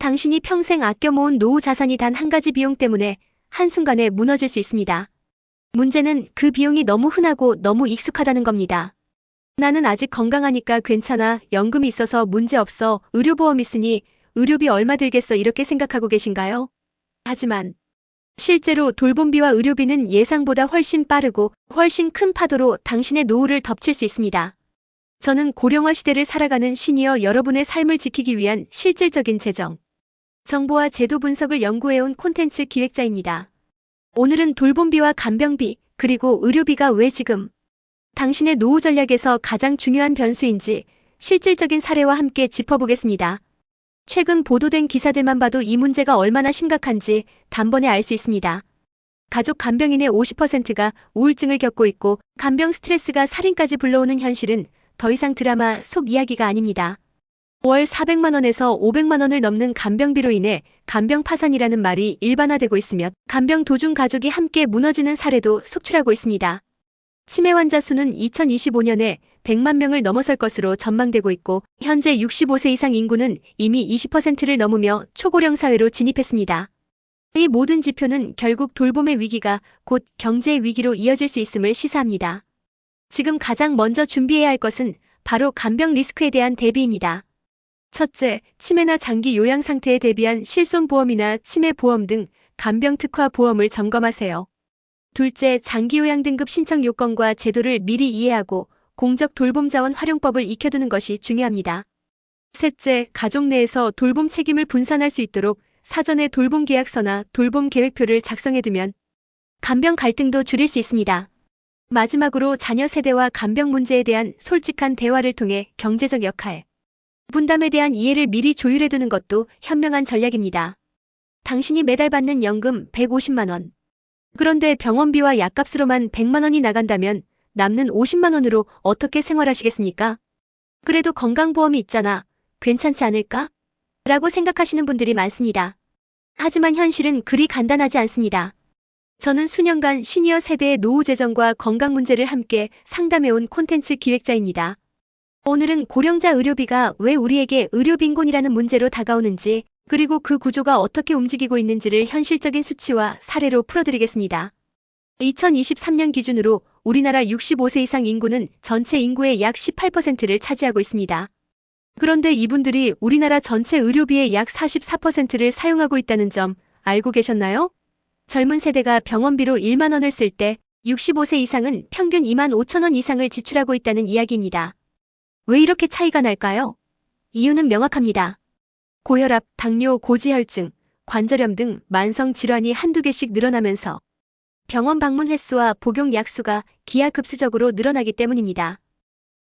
당신이 평생 아껴 모은 노후 자산이 단 한 가지 비용 때문에 한순간에 무너질 수 있습니다. 문제는 그 비용이 너무 흔하고 너무 익숙하다는 겁니다. 나는 아직 건강하니까 괜찮아, 연금이 있어서 문제 없어, 의료보험 있으니 의료비 얼마 들겠어, 이렇게 생각하고 계신가요? 하지만 실제로 돌봄비와 의료비는 예상보다 훨씬 빠르고 훨씬 큰 파도로 당신의 노후를 덮칠 수 있습니다. 저는 고령화 시대를 살아가는 시니어 여러분의 삶을 지키기 위한 실질적인 재정, 정보와 제도 분석을 연구해온 콘텐츠 기획자입니다. 오늘은 돌봄비와 간병비, 그리고 의료비가 왜 지금 당신의 노후 전략에서 가장 중요한 변수인지 실질적인 사례와 함께 짚어보겠습니다. 최근 보도된 기사들만 봐도 이 문제가 얼마나 심각한지 단번에 알 수 있습니다. 가족 간병인의 50%가 우울증을 겪고 있고 간병 스트레스가 살인까지 불러오는 현실은 더 이상 드라마 속 이야기가 아닙니다. 월 400만 원에서 500만 원을 넘는 간병비로 인해 간병 파산이라는 말이 일반화되고 있으며 간병 도중 가족이 함께 무너지는 사례도 속출하고 있습니다. 치매 환자 수는 2025년에 100만 명을 넘어설 것으로 전망되고 있고 현재 65세 이상 인구는 이미 20%를 넘으며 초고령 사회로 진입했습니다. 이 모든 지표는 결국 돌봄의 위기가 곧 경제의 위기로 이어질 수 있음을 시사합니다. 지금 가장 먼저 준비해야 할 것은 바로 간병 리스크에 대한 대비입니다. 첫째, 치매나 장기 요양 상태에 대비한 실손보험이나 치매보험 등 간병 특화 보험을 점검하세요. 둘째, 장기요양 등급 신청 요건과 제도를 미리 이해하고 공적 돌봄자원 활용법을 익혀두는 것이 중요합니다. 셋째, 가족 내에서 돌봄 책임을 분산할 수 있도록 사전에 돌봄 계약서나 돌봄 계획표를 작성해두면 간병 갈등도 줄일 수 있습니다. 마지막으로 자녀 세대와 간병 문제에 대한 솔직한 대화를 통해 경제적 역할, 분담에 대한 이해를 미리 조율해두는 것도 현명한 전략입니다. 당신이 매달 받는 연금 150만 원. 그런데 병원비와 약값으로만 100만 원이 나간다면 남는 50만 원으로 어떻게 생활하시겠습니까? 그래도 건강보험이 있잖아, 괜찮지 않을까? 라고 생각하시는 분들이 많습니다. 하지만 현실은 그리 간단하지 않습니다. 저는 수년간 시니어 세대의 노후 재정과 건강 문제를 함께 상담해온 콘텐츠 기획자입니다. 오늘은 고령자 의료비가 왜 우리에게 의료빈곤이라는 문제로 다가오는지, 그리고 그 구조가 어떻게 움직이고 있는지를 현실적인 수치와 사례로 풀어드리겠습니다. 2023년 기준으로 우리나라 65세 이상 인구는 전체 인구의 약 18%를 차지하고 있습니다. 그런데 이분들이 우리나라 전체 의료비의 약 44%를 사용하고 있다는 점 알고 계셨나요? 젊은 세대가 병원비로 1만 원을 쓸 때 65세 이상은 평균 2만 5천 원 이상을 지출하고 있다는 이야기입니다. 왜 이렇게 차이가 날까요? 이유는 명확합니다. 고혈압, 당뇨, 고지혈증, 관절염 등 만성 질환이 한두 개씩 늘어나면서 병원 방문 횟수와 복용 약수가 기하급수적으로 늘어나기 때문입니다.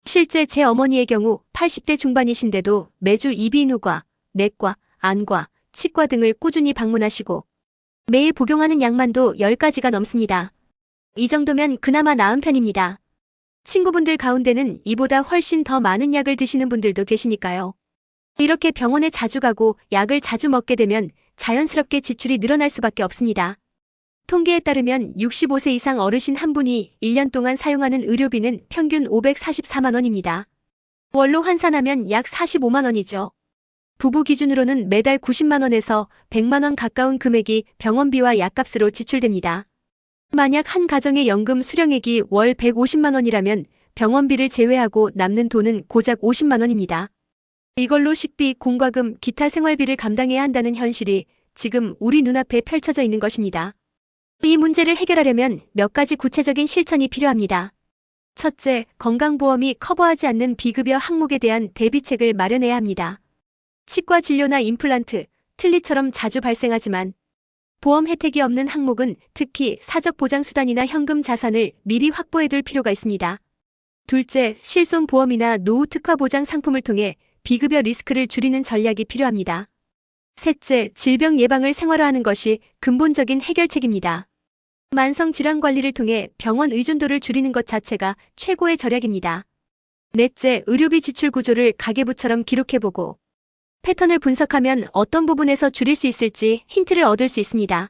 실제 제 어머니의 경우 80대 중반이신데도 매주 이비인후과, 내과, 안과, 치과 등을 꾸준히 방문하시고 매일 복용하는 약만도 10가지가 넘습니다. 이 정도면 그나마 나은 편입니다. 친구분들 가운데는 이보다 훨씬 더 많은 약을 드시는 분들도 계시니까요. 이렇게 병원에 자주 가고 약을 자주 먹게 되면 자연스럽게 지출이 늘어날 수밖에 없습니다. 통계에 따르면 65세 이상 어르신 한 분이 1년 동안 사용하는 의료비는 평균 544만 원입니다. 월로 환산하면 약 45만 원이죠. 부부 기준으로는 매달 90만 원에서 100만 원 가까운 금액이 병원비와 약값으로 지출됩니다. 만약 한 가정의 연금 수령액이 월 150만 원이라면 병원비를 제외하고 남는 돈은 고작 50만 원입니다. 이걸로 식비, 공과금, 기타 생활비를 감당해야 한다는 현실이 지금 우리 눈앞에 펼쳐져 있는 것입니다. 이 문제를 해결하려면 몇 가지 구체적인 실천이 필요합니다. 첫째, 건강보험이 커버하지 않는 비급여 항목에 대한 대비책을 마련해야 합니다. 치과 진료나 임플란트, 틀니처럼 자주 발생하지만 보험 혜택이 없는 항목은 특히 사적보장수단이나 현금 자산을 미리 확보해둘 필요가 있습니다. 둘째, 실손보험이나 노후특화보장 상품을 통해 비급여 리스크를 줄이는 전략이 필요합니다. 셋째, 질병 예방을 생활화하는 것이 근본적인 해결책입니다. 만성질환 관리를 통해 병원 의존도를 줄이는 것 자체가 최고의 절약입니다. 넷째, 의료비 지출 구조를 가계부처럼 기록해보고 패턴을 분석하면 어떤 부분에서 줄일 수 있을지 힌트를 얻을 수 있습니다.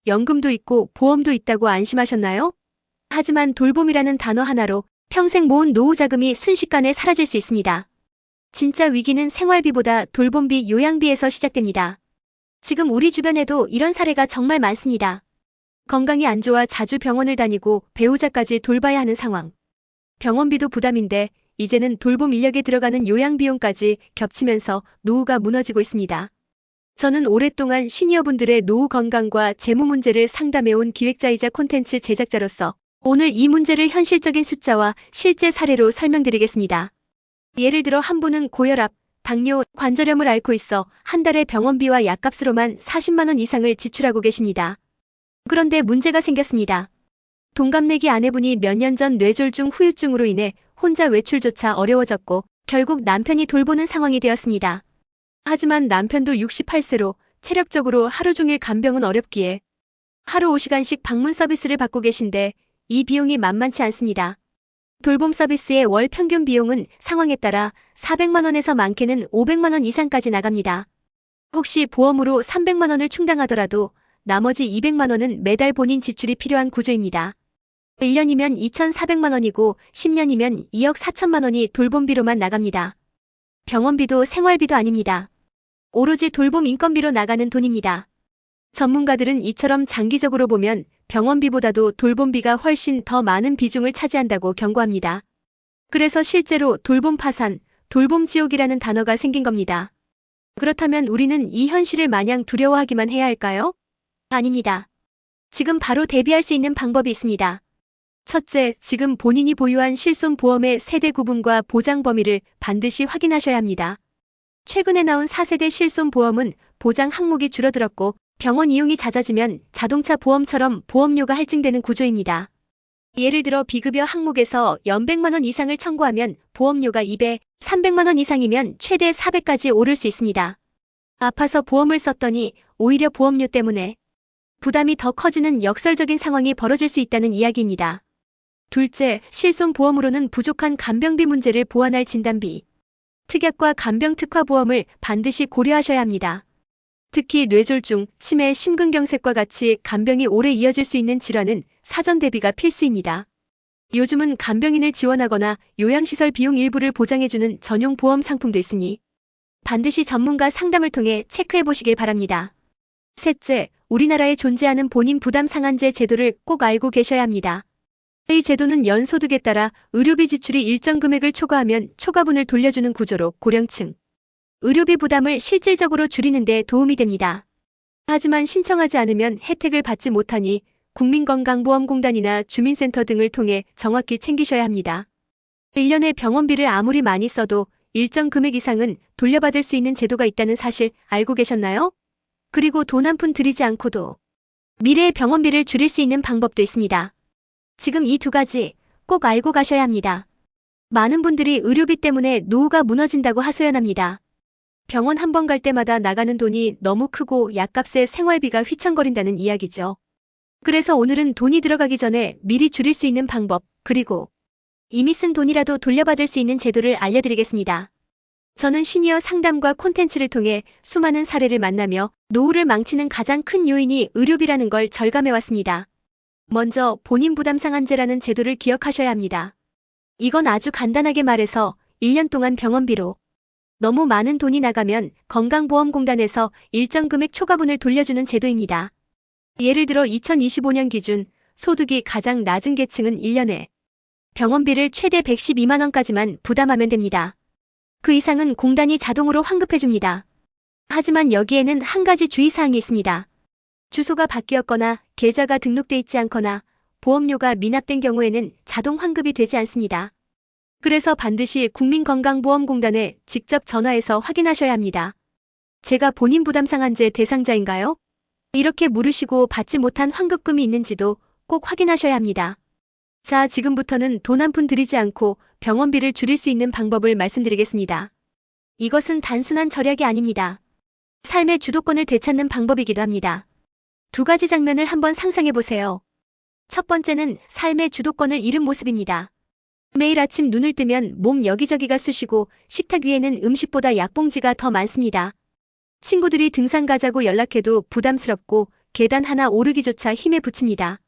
연금도 있고 보험도 있다고 안심하셨나요? 하지만 돌봄이라는 단어 하나로 평생 모은 노후 자금이 순식간에 사라질 수 있습니다. 진짜 위기는 생활비보다 돌봄비, 요양비에서 시작됩니다. 지금 우리 주변에도 이런 사례가 정말 많습니다. 건강이 안 좋아 자주 병원을 다니고 배우자까지 돌봐야 하는 상황. 병원비도 부담인데 이제는 돌봄 인력에 들어가는 요양비용까지 겹치면서 노후가 무너지고 있습니다. 저는 오랫동안 시니어분들의 노후 건강과 재무 문제를 상담해온 기획자이자 콘텐츠 제작자로서 오늘 이 문제를 현실적인 숫자와 실제 사례로 설명드리겠습니다. 예를 들어 한 분은 고혈압, 당뇨, 관절염을 앓고 있어 한 달에 병원비와 약값으로만 40만 원 이상을 지출하고 계십니다. 그런데 문제가 생겼습니다. 동갑내기 아내분이 몇 년 전 뇌졸중 후유증으로 인해 혼자 외출조차 어려워졌고 결국 남편이 돌보는 상황이 되었습니다. 하지만 남편도 68세로 체력적으로 하루 종일 간병은 어렵기에 하루 5시간씩 방문 서비스를 받고 계신데 이 비용이 만만치 않습니다. 돌봄 서비스의 월 평균 비용은 상황에 따라 400만 원에서 많게는 500만 원 이상까지 나갑니다. 혹시 보험으로 300만 원을 충당하더라도 나머지 200만 원은 매달 본인 지출이 필요한 구조입니다. 1년이면 2,400만 원이고 10년이면 2억 4천만 원이 돌봄비로만 나갑니다. 병원비도 생활비도 아닙니다. 오로지 돌봄 인건비로 나가는 돈입니다. 전문가들은 이처럼 장기적으로 보면 병원비보다도 돌봄비가 훨씬 더 많은 비중을 차지한다고 경고합니다. 그래서 실제로 돌봄 파산, 돌봄 지옥이라는 단어가 생긴 겁니다. 그렇다면 우리는 이 현실을 마냥 두려워하기만 해야 할까요? 아닙니다. 지금 바로 대비할 수 있는 방법이 있습니다. 첫째, 지금 본인이 보유한 실손보험의 세대 구분과 보장 범위를 반드시 확인하셔야 합니다. 최근에 나온 4세대 실손보험은 보장 항목이 줄어들었고 병원 이용이 잦아지면 자동차 보험처럼 보험료가 할증되는 구조입니다. 예를 들어 비급여 항목에서 연백만 원 이상을 청구하면 보험료가 2배, 300만 원 이상이면 최대 4배까지 오를 수 있습니다. 아파서 보험을 썼더니 오히려 보험료 때문에 부담이 더 커지는 역설적인 상황이 벌어질 수 있다는 이야기입니다. 둘째, 실손보험으로는 부족한 간병비 문제를 보완할 진단비, 특약과 간병특화보험을 반드시 고려하셔야 합니다. 특히 뇌졸중, 치매, 심근경색과 같이 간병이 오래 이어질 수 있는 질환은 사전 대비가 필수입니다. 요즘은 간병인을 지원하거나 요양시설 비용 일부를 보장해주는 전용 보험 상품도 있으니 반드시 전문가 상담을 통해 체크해보시길 바랍니다. 셋째, 우리나라에 존재하는 본인 부담 상한제 제도를 꼭 알고 계셔야 합니다. 이 제도는 연소득에 따라 의료비 지출이 일정 금액을 초과하면 초과분을 돌려주는 구조로 고령층 의료비 부담을 실질적으로 줄이는 데 도움이 됩니다. 하지만 신청하지 않으면 혜택을 받지 못하니 국민건강보험공단이나 주민센터 등을 통해 정확히 챙기셔야 합니다. 1년에 병원비를 아무리 많이 써도 일정 금액 이상은 돌려받을 수 있는 제도가 있다는 사실 알고 계셨나요? 그리고 돈 한 푼 들이지 않고도 미래의 병원비를 줄일 수 있는 방법도 있습니다. 지금 이 두 가지 꼭 알고 가셔야 합니다. 많은 분들이 의료비 때문에 노후가 무너진다고 하소연합니다. 병원 한 번 갈 때마다 나가는 돈이 너무 크고 약값에 생활비가 휘청거린다는 이야기죠. 그래서 오늘은 돈이 들어가기 전에 미리 줄일 수 있는 방법, 그리고 이미 쓴 돈이라도 돌려받을 수 있는 제도를 알려드리겠습니다. 저는 시니어 상담과 콘텐츠를 통해 수많은 사례를 만나며 노후를 망치는 가장 큰 요인이 의료비라는 걸 절감해왔습니다. 먼저 본인 부담 상한제라는 제도를 기억하셔야 합니다. 이건 아주 간단하게 말해서 1년 동안 병원비로 너무 많은 돈이 나가면 건강보험공단에서 일정 금액 초과분을 돌려주는 제도입니다. 예를 들어 2025년 기준 소득이 가장 낮은 계층은 1년에 병원비를 최대 112만 원까지만 부담하면 됩니다. 그 이상은 공단이 자동으로 환급해줍니다. 하지만 여기에는 한 가지 주의사항이 있습니다. 주소가 바뀌었거나 계좌가 등록돼 있지 않거나 보험료가 미납된 경우에는 자동 환급이 되지 않습니다. 그래서 반드시 국민건강보험공단에 직접 전화해서 확인하셔야 합니다. 제가 본인 부담 상한제 대상자인가요? 이렇게 물으시고 받지 못한 환급금이 있는지도 꼭 확인하셔야 합니다. 자, 지금부터는 돈 한 푼 들이지 않고 병원비를 줄일 수 있는 방법을 말씀드리겠습니다. 이것은 단순한 절약이 아닙니다. 삶의 주도권을 되찾는 방법이기도 합니다. 두 가지 장면을 한번 상상해 보세요. 첫 번째는 삶의 주도권을 잃은 모습입니다. 매일 아침 눈을 뜨면 몸 여기저기가 쑤시고 식탁 위에는 음식보다 약봉지가 더 많습니다. 친구들이 등산 가자고 연락해도 부담스럽고 계단 하나 오르기조차 힘에 부칩니다.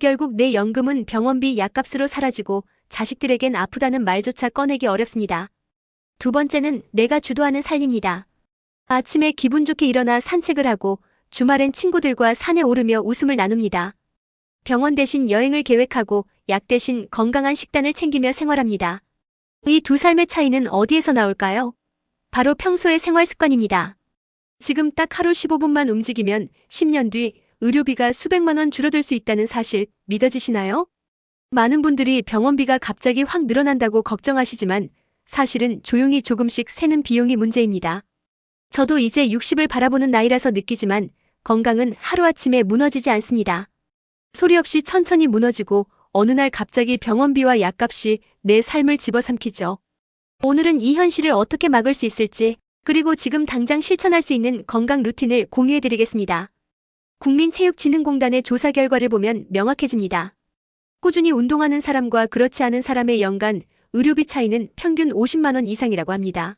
결국 내 연금은 병원비 약값으로 사라지고 자식들에겐 아프다는 말조차 꺼내기 어렵습니다. 두 번째는 내가 주도하는 삶입니다. 아침에 기분 좋게 일어나 산책을 하고 주말엔 친구들과 산에 오르며 웃음을 나눕니다. 병원 대신 여행을 계획하고 약 대신 건강한 식단을 챙기며 생활합니다. 이 두 삶의 차이는 어디에서 나올까요? 바로 평소의 생활 습관입니다. 지금 딱 하루 15분만 움직이면 10년 뒤 의료비가 수백만 원 줄어들 수 있다는 사실 믿어지시나요? 많은 분들이 병원비가 갑자기 확 늘어난다고 걱정하시지만 사실은 조용히 조금씩 새는 비용이 문제입니다. 저도 이제 60을 바라보는 나이라서 느끼지만 건강은 하루아침에 무너지지 않습니다. 소리 없이 천천히 무너지고 어느 날 갑자기 병원비와 약값이 내 삶을 집어삼키죠. 오늘은 이 현실을 어떻게 막을 수 있을지, 그리고 지금 당장 실천할 수 있는 건강 루틴을 공유해드리겠습니다. 국민체육진흥공단의 조사 결과를 보면 명확해집니다. 꾸준히 운동하는 사람과 그렇지 않은 사람의 연간 의료비 차이는 평균 50만 원 이상이라고 합니다.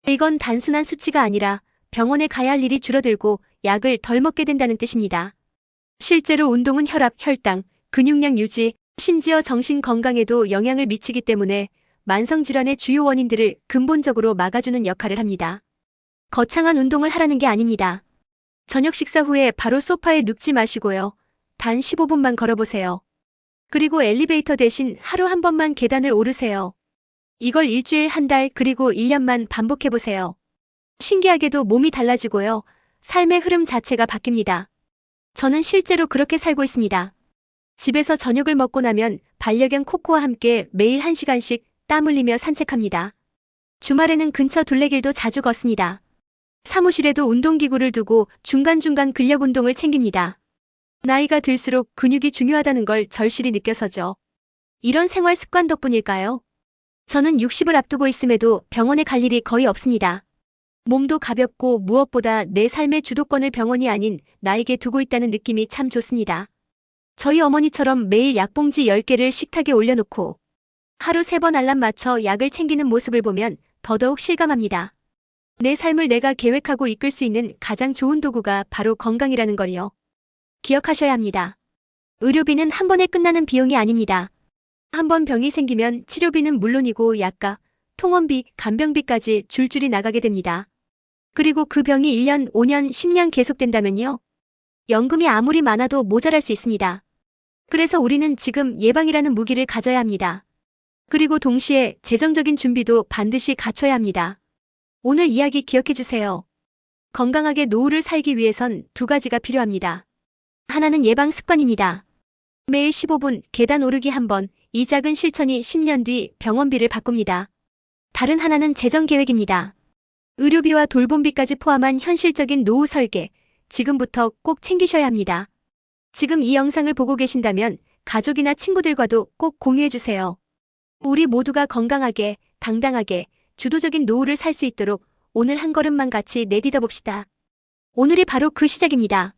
이건 단순한 수치가 아니라 병원에 가야 할 일이 줄어들고 약을 덜 먹게 된다는 뜻입니다. 실제로 운동은 혈압, 혈당, 근육량 유지, 심지어 정신 건강에도 영향을 미치기 때문에 만성질환의 주요 원인들을 근본적으로 막아주는 역할을 합니다. 거창한 운동을 하라는 게 아닙니다. 저녁 식사 후에 바로 소파에 눕지 마시고요. 단 15분만 걸어보세요. 그리고 엘리베이터 대신 하루 한 번만 계단을 오르세요. 이걸 일주일, 한 달, 그리고 1년만 반복해보세요. 신기하게도 몸이 달라지고요. 삶의 흐름 자체가 바뀝니다. 저는 실제로 그렇게 살고 있습니다. 집에서 저녁을 먹고 나면 반려견 코코와 함께 매일 1시간씩 땀 흘리며 산책합니다. 주말에는 근처 둘레길도 자주 걷습니다. 사무실에도 운동기구를 두고 중간중간 근력 운동을 챙깁니다. 나이가 들수록 근육이 중요하다는 걸 절실히 느껴서죠. 이런 생활 습관 덕분일까요? 저는 60을 앞두고 있음에도 병원에 갈 일이 거의 없습니다. 몸도 가볍고 무엇보다 내 삶의 주도권을 병원이 아닌 나에게 두고 있다는 느낌이 참 좋습니다. 저희 어머니처럼 매일 약봉지 10개를 식탁에 올려놓고 하루 3번 알람 맞춰 약을 챙기는 모습을 보면 더더욱 실감합니다. 내 삶을 내가 계획하고 이끌 수 있는 가장 좋은 도구가 바로 건강이라는 걸요. 기억하셔야 합니다. 의료비는 한 번에 끝나는 비용이 아닙니다. 한 번 병이 생기면 치료비는 물론이고 약값, 통원비, 간병비까지 줄줄이 나가게 됩니다. 그리고 그 병이 1년, 5년, 10년 계속된다면요. 연금이 아무리 많아도 모자랄 수 있습니다. 그래서 우리는 지금 예방이라는 무기를 가져야 합니다. 그리고 동시에 재정적인 준비도 반드시 갖춰야 합니다. 오늘 이야기 기억해주세요. 건강하게 노후를 살기 위해선 두 가지가 필요합니다. 하나는 예방 습관입니다. 매일 15분 계단 오르기 한 번, 이 작은 실천이 10년 뒤 병원비를 바꿉니다. 다른 하나는 재정 계획입니다. 의료비와 돌봄비까지 포함한 현실적인 노후 설계, 지금부터 꼭 챙기셔야 합니다. 지금 이 영상을 보고 계신다면 가족이나 친구들과도 꼭 공유해주세요. 우리 모두가 건강하게, 당당하게, 주도적인 노후를 살 수 있도록 오늘 한 걸음만 같이 내딛어 봅시다. 오늘이 바로 그 시작입니다.